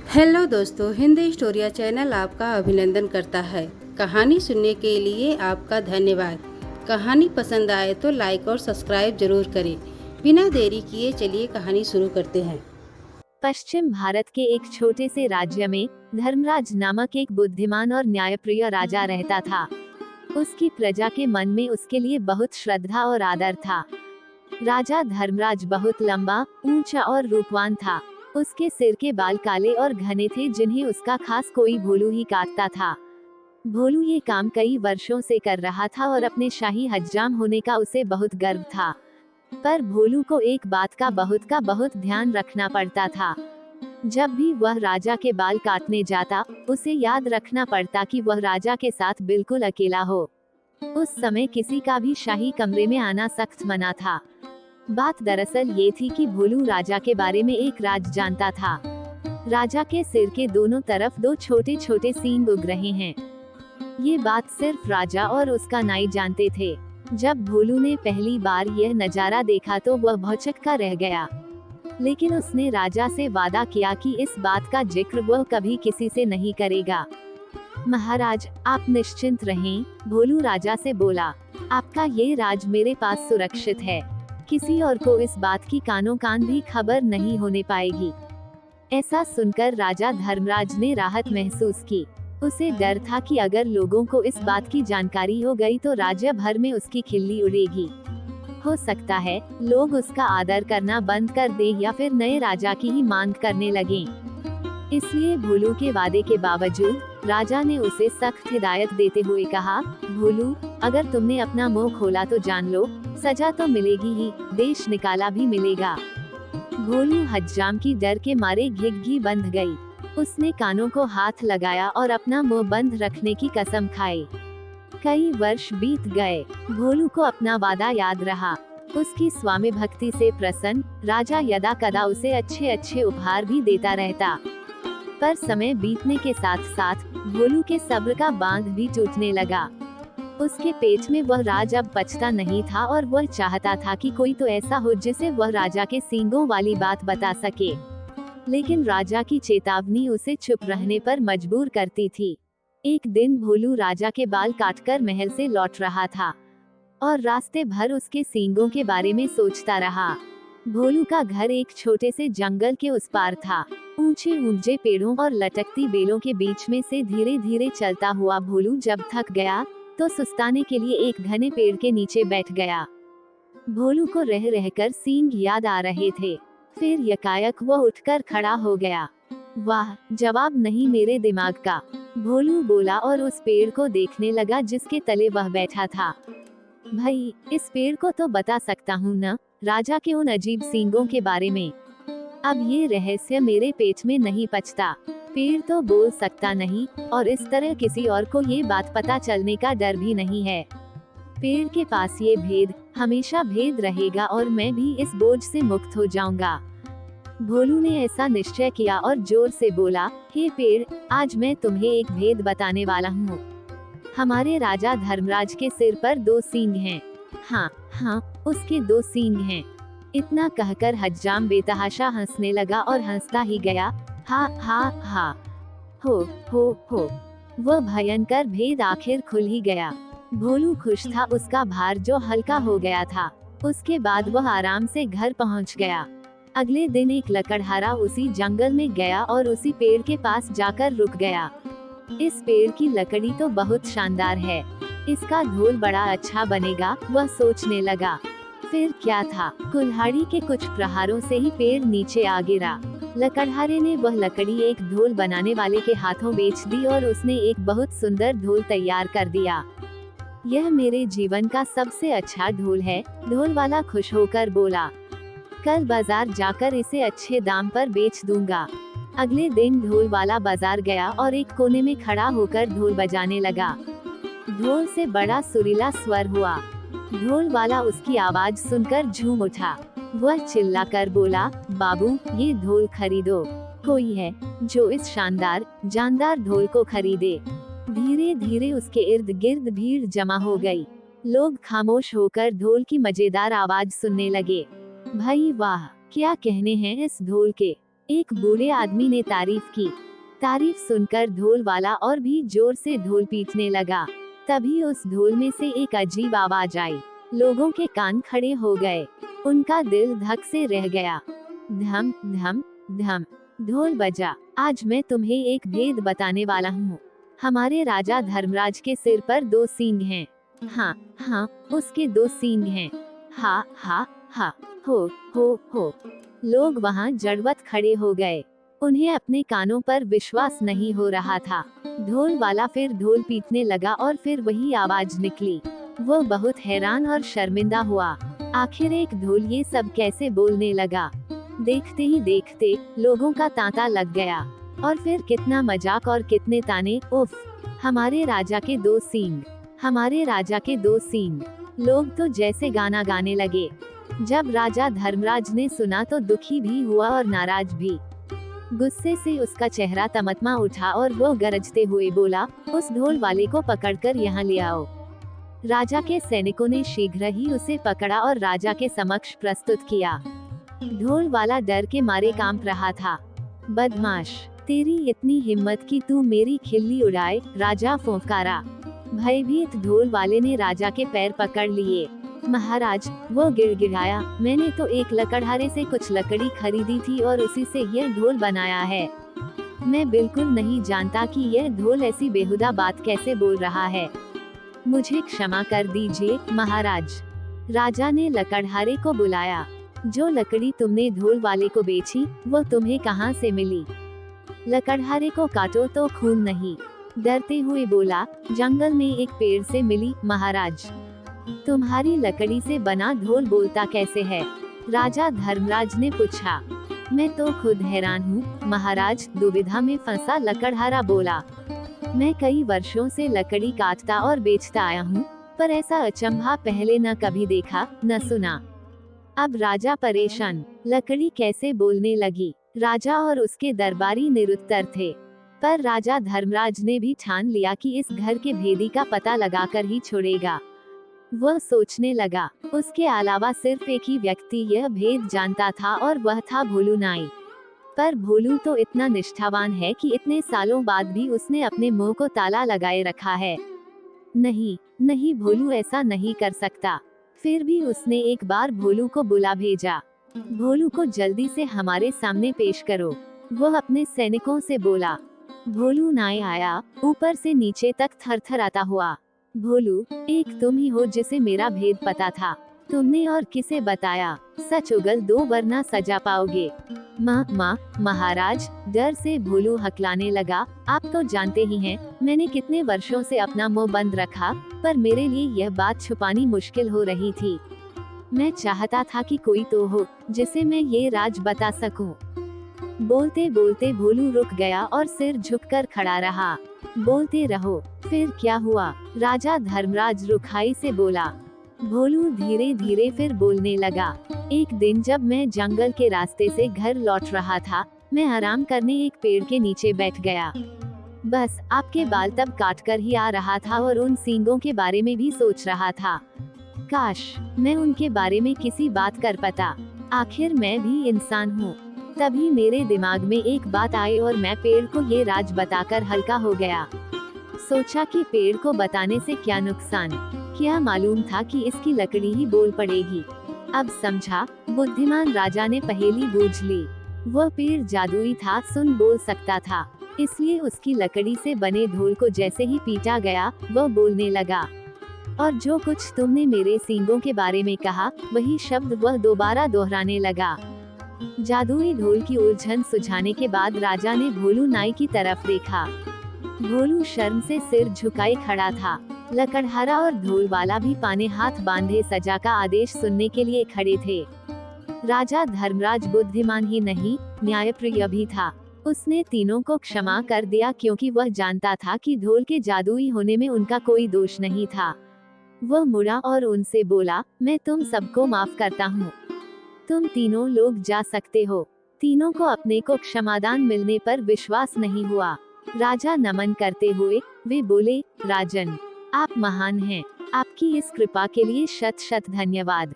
Hello दोस्तों, Hindi स्टोरिया channel आपका अभिनंदन करता है। कहानी सुनने के लिए आपका धन्यवाद। कहानी पसंद आए तो लाइक और सब्सक्राइब जरूर करें। बिना देरी किए चलिए कहानी शुरू करते हैं। पश्चिम भारत के एक छोटे से राज्य में धर्मराज नामक एक बुद्धिमान और न्यायप्रिय राजा रहता था। उसकी प्रजा के मन में उसके लिए बहुत श्रद्धा और आदर था। राजा धर्मराज बहुत लंबा, ऊंचा और रूपवान था। उसके सिर के बाल काले और घने थे, जिन्हें उसका खास कोई भोलू ही काटता था। भोलू ये काम कई वर्षों से कर रहा था और अपने शाही हज्जाम होने का उसे बहुत गर्व था। पर भोलू को एक बात का बहुत ध्यान रखना पड़ता था। जब भी वह राजा के बाल काटने जाता, उसे याद रखना पड़ता कि वह राजा के साथ बिल्कुल अकेला हो। उस समय किसी का भी शाही कमरे में आना सख्त मना था। बात दरअसल ये थी कि भोलू राजा के बारे में एक राज जानता था। राजा के सिर के दोनों तरफ दो छोटे छोटे सींग उग रहे हैं। ये बात सिर्फ राजा और उसका नाई जानते थे। जब भोलू ने पहली बार यह नजारा देखा तो वह भौचक्का रह गया। लेकिन उसने राजा से वादा किया कि इस बात का जिक्र वह कभी किसी से नहीं करेगा। महाराज, आप निश्चिंत रहें, भोलू राजा से बोला। आपका ये राज मेरे पास सुरक्षित है। किसी और को इस बात की कानों कान भी खबर नहीं होने पाएगी। ऐसा सुनकर राजा धर्मराज ने राहत महसूस की। उसे डर था कि अगर लोगों को इस बात की जानकारी हो गई तो राज्य भर में उसकी खिल्ली उड़ेगी। हो सकता है लोग उसका आदर करना बंद कर दें या फिर नए राजा की ही मांग करने लगें। इसलिए भोलू के वादे के बावजूद राजा ने उसे सख्त हिदायत देते हुए कहा, भोलू, अगर तुमने अपना मुंह खोला तो जान लो, सजा तो मिलेगी ही, देश निकाला भी मिलेगा। भोलू हज्जाम की डर के मारे घिघी बंध गई। उसने कानों को हाथ लगाया और अपना मुंह बंद रखने की कसम खाई। कई वर्ष बीत गए। भोलू को अपना वादा याद रहा। उसकी स्वामी भक्ति से प्रसन्न राजा यदा कदा उसे अच्छे अच्छे उपहार भी देता रहता। पर समय बीतने के साथ साथ भोलू के सब्र का बांध भी टूटने लगा। उसके पेट में वह राज अब पचता नहीं था और वह चाहता था कि कोई तो ऐसा हो जिसे वह राजा के सींगों वाली बात बता सके। लेकिन राजा की चेतावनी उसे चुप रहने पर मजबूर करती थी। एक दिन भोलू राजा के बाल काटकर महल से लौट रहा था और रास्ते भर उसके सींगों के बारे में सोचता रहा। भोलू का घर एक छोटे से जंगल के उस पार था। ऊंचे ऊंचे पेड़ों और लटकती बेलों के बीच में से धीरे धीरे चलता हुआ भोलू जब थक गया तो सुस्ताने के लिए एक घने पेड़ के नीचे बैठ गया। भोलू को रह रहकर सींग याद आ रहे थे। फिर यकायक वह उठकर खड़ा हो गया। वाह, जवाब नहीं मेरे दिमाग का, भोलू बोला और उस पेड़ को देखने लगा जिसके तले वह बैठा था। भाई, इस पेड़ को तो बता सकता हूँ न, राजा के उन अजीब सींगों के बारे में। अब ये रहस्य मेरे पेट में नहीं पचता। पेड़ तो बोल सकता नहीं और इस तरह किसी और को ये बात पता चलने का डर भी नहीं है। पेड़ के पास ये भेद हमेशा भेद रहेगा और मैं भी इस बोझ से मुक्त हो जाऊंगा। भोलू ने ऐसा निश्चय किया और जोर से बोला, हे पेड़, आज मैं तुम्हें एक भेद बताने वाला हूँ। हमारे राजा धर्मराज के सिर पर दो सींग हैं। हाँ, उसके दो सींग हैं। इतना कहकर हज्जाम बेतहाशा हंसने लगा और हंसता ही गया। हा। हो। वह भयंकर भेद आखिर खुल ही गया। भोलू खुश था, उसका भार जो हल्का हो गया था। उसके बाद वह आराम से घर पहुंच गया। अगले दिन एक लकड़हारा उसी जंगल में गया और उसी पेड़ के पास जाकर रुक गया। इस पेड़ की लकड़ी तो बहुत शानदार है, इसका ढोल बड़ा अच्छा बनेगा, वह सोचने लगा। फिर क्या था, कुल्हाड़ी के कुछ प्रहारों से ही पेड़ नीचे आ गिरा। लकड़हारे ने वह लकड़ी एक ढोल बनाने वाले के हाथों बेच दी और उसने एक बहुत सुंदर ढोल तैयार कर दिया। यह मेरे जीवन का सबसे अच्छा ढोल है, ढोल वाला खुश होकर बोला। कल बाजार जाकर इसे अच्छे दाम पर बेच दूंगा। अगले दिन ढोल वाला बाजार गया और एक कोने में खड़ा होकर ढोल बजाने लगा। ढोल से बड़ा सुरीला स्वर हुआ। ढोल वाला उसकी आवाज सुनकर झूम उठा। वह चिल्लाकर बोला, बाबू, ये ढोल खरीदो। कोई है जो इस शानदार जानदार ढोल को खरीदे। धीरे धीरे उसके इर्द गिर्द भीड़ जमा हो गई। लोग खामोश होकर ढोल की मजेदार आवाज सुनने लगे। भाई वाह, क्या कहने हैं इस ढोल के। एक बूढ़े आदमी ने तारीफ की। तारीफ सुनकर ढोल वाला और भी जोर से ढोल पीटने लगा। तभी उस ढोल में से एक अजीब आवाज आई। लोगों के कान खड़े हो गए, उनका दिल धक से रह गया। धम धम धम ढोल बजा। आज मैं तुम्हें एक भेद बताने वाला हूँ। हमारे राजा धर्मराज के सिर पर 2 सींग हैं। हाँ हाँ, उसके 2 सींग हैं। हा हा हा, हो। लोग वहाँ जड़वत खड़े हो गए। उन्हें अपने कानों पर विश्वास नहीं हो रहा था। ढोल वाला फिर ढोल पीटने लगा और फिर वही आवाज निकली। वो बहुत हैरान और शर्मिंदा हुआ। आखिर एक ढोल ये सब कैसे बोलने लगा? देखते ही देखते लोगों का तांता लग गया। और फिर कितना मजाक और कितने ताने। उफ, हमारे राजा के 2 सींग, हमारे राजा के 2 सींग। लोग तो जैसे गाना गाने लगे। जब राजा धर्मराज ने सुना तो दुखी भी हुआ और नाराज भी। गुस्से से उसका चेहरा तमतमा उठा और वो गरजते हुए बोला, उस ढोल वाले को पकड़कर यहाँ ले आओ। राजा के सैनिकों ने शीघ्र ही उसे पकड़ा और राजा के समक्ष प्रस्तुत किया। ढोल वाला डर के मारे कांप रहा था। बदमाश, तेरी इतनी हिम्मत कि तू मेरी खिल्ली उड़ाए, राजा फुंकारा। भयभीत ढोल वाले ने राजा के पैर पकड़ लिए। महाराज, वो गिड़गिड़ाया, मैंने तो एक लकड़हारे से कुछ लकड़ी खरीदी थी और उसी से यह ढोल बनाया है। मैं बिल्कुल नहीं जानता कि यह ढोल ऐसी बेहुदा बात कैसे बोल रहा है। मुझे क्षमा कर दीजिए महाराज। राजा ने लकड़हारे को बुलाया। जो लकड़ी तुमने ढोल वाले को बेची, वो तुम्हें कहाँ से मिली? लकड़हारे को काटो तो खून नहीं, डरते हुए बोला, जंगल में एक पेड़ से मिली महाराज। तुम्हारी लकड़ी से बना ढोल बोलता कैसे है? राजा धर्मराज ने पूछा। मैं तो खुद हैरान हूँ महाराज, दुविधा में फंसा लकड़हारा बोला। मैं कई वर्षों से लकड़ी काटता और बेचता आया हूँ, पर ऐसा अचंभा पहले न कभी देखा न सुना। अब राजा परेशान, लकड़ी कैसे बोलने लगी? राजा और उसके दरबारी निरुत्तर थे। पर राजा धर्मराज ने भी ठान लिया कि इस घर के भेदी का पता लगाकर ही छोड़ेगा। वह सोचने लगा, उसके अलावा सिर्फ एक ही व्यक्ति यह भेद जानता था और वह था भोलू नाई। पर भोलू तो इतना निष्ठावान है कि इतने सालों बाद भी उसने अपने मुंह को ताला लगाए रखा है। नहीं, भोलू ऐसा नहीं कर सकता। फिर भी उसने एक बार भोलू को बुला भेजा। भोलू को जल्दी से हमारे सामने पेश करो, वह अपने सैनिकों से बोला। भोलू नाई आया, ऊपर से नीचे तक थरथराता हुआ। भोलू, एक तुम ही हो जिसे मेरा भेद पता था। तुमने और किसे बताया? सच उगल दो वरना सजा पाओगे। महाराज, डर से भोलू हकलाने लगा। आप तो जानते ही हैं, मैंने कितने वर्षों से अपना मुंह बंद रखा, पर मेरे लिए यह बात छुपानी मुश्किल हो रही थी। मैं चाहता था कि कोई तो हो जिसे मैं ये राज बता सकूं। बोलते बोलते भोलू रुक गया और सिर झुककर खड़ा रहा। बोलते रहो। फिर क्या हुआ? राजा धर्मराज रुखाई से बोला। भोलू धीरे धीरे फिर बोलने लगा। एक दिन जब मैं जंगल के रास्ते से घर लौट रहा था, मैं आराम करने एक पेड़ के नीचे बैठ गया। बस आपके बाल तब काट कर ही आ रहा था और उन सींगों के बारे में भी सोच रहा था। काश मैं उनके बारे में किसी बात कर पाता। आखिर मैं भी इंसान हूँ। तभी मेरे दिमाग में एक बात आई और मैं पेड़ को ये राज बताकर हल्का हो गया। सोचा कि पेड़ को बताने से क्या नुकसान, क्या मालूम था कि इसकी लकड़ी ही बोल पड़ेगी। अब समझा, बुद्धिमान राजा ने पहेली बूझ ली। वह पेड़ जादुई था, सुन बोल सकता था, इसलिए उसकी लकड़ी से बने ढोल को जैसे ही पीटा गया, वह बोलने लगा। और जो कुछ तुमने मेरे सींगों के बारे में कहा, वही शब्द वह दोबारा दोहराने लगा। जादुई ढोल की उलझन सुझाने के बाद राजा ने भोलू नाई की तरफ देखा। भोलू शर्म से सिर झुकाए खड़ा था। लकड़हारा और ढोल वाला भी पाने हाथ बांधे सजा का आदेश सुनने के लिए खड़े थे। राजा धर्मराज बुद्धिमान ही नहीं, न्यायप्रिय भी था। उसने तीनों को क्षमा कर दिया क्योंकि वह जानता था कि ढोल के जादुई होने में उनका कोई दोष नहीं था। वह मुड़ा और उनसे बोला, मैं तुम सबको माफ करता हूँ। तुम तीनों लोग जा सकते हो। तीनों को अपने को क्षमादान मिलने पर विश्वास नहीं हुआ। राजा नमन करते हुए वे बोले, राजन, आप महान हैं। आपकी इस कृपा के लिए शत शत धन्यवाद।